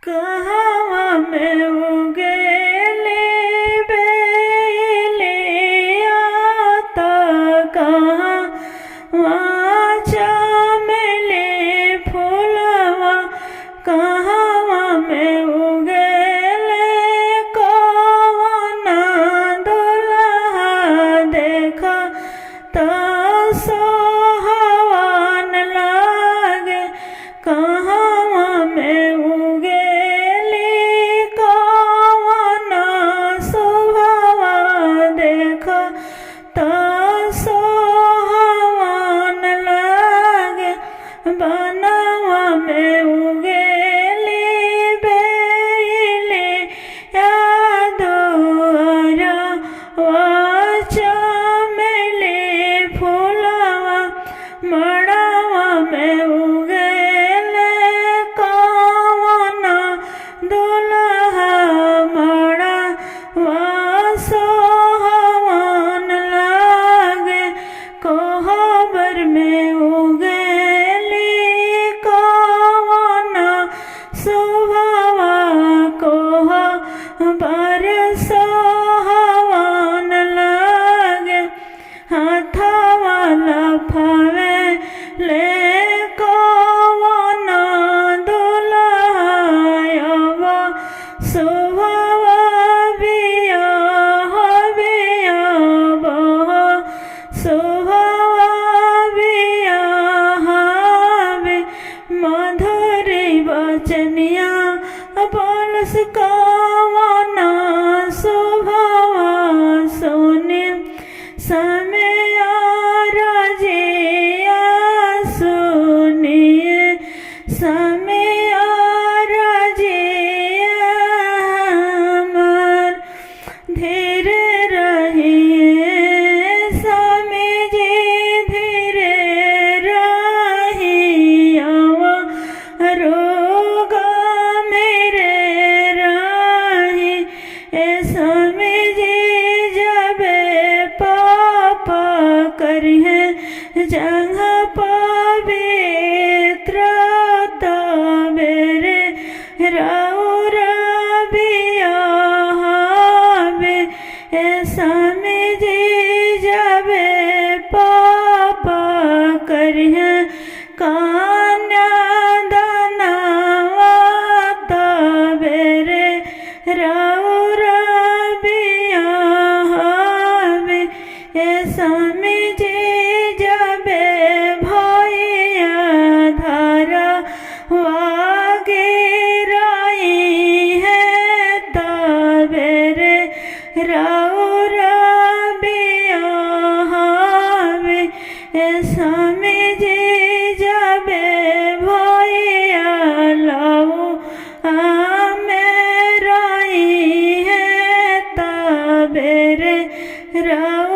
कहवा में उगेले बेले आता कहवा चमेली फूलवा कहवा में उगेले कौना दुल्हा देखा तो सोहवान लागे कहवा में उगेली कौना शोभवा देखा तो सोहवान लागे बनवा में उगेली बेली यादोरा चमेली फूलवा मड़वा में उगेले कौना दुल्हा मड़वा सोहवान लागे कोहबर में उगेली कौना शोभवा कोहबर सोहवान लागे हाथवा लफावे ले कौना दुल्हा शोभवा बिया बिया बह शोभवा बिया हवे मधुरी बचनिया बोलस कौना शोभवा सोने समय रजिया सुनिए समय रजिया हमर धीरे रहिए समय जी धीरे रहिया रोगा मेरे रही ए समय जी जबे पापा करिए जगह पवित्र मेरे राउर बिया हवे ए समय जी जबे पापा करिए कन्या दानवा तबेरे राउर बिया हवे ए समय जी जबे भैया धारा वागिराई है तबेरे राउर बिया हवे ए समय जी जबे भैया लाऊ मेराई है तबेरे राउर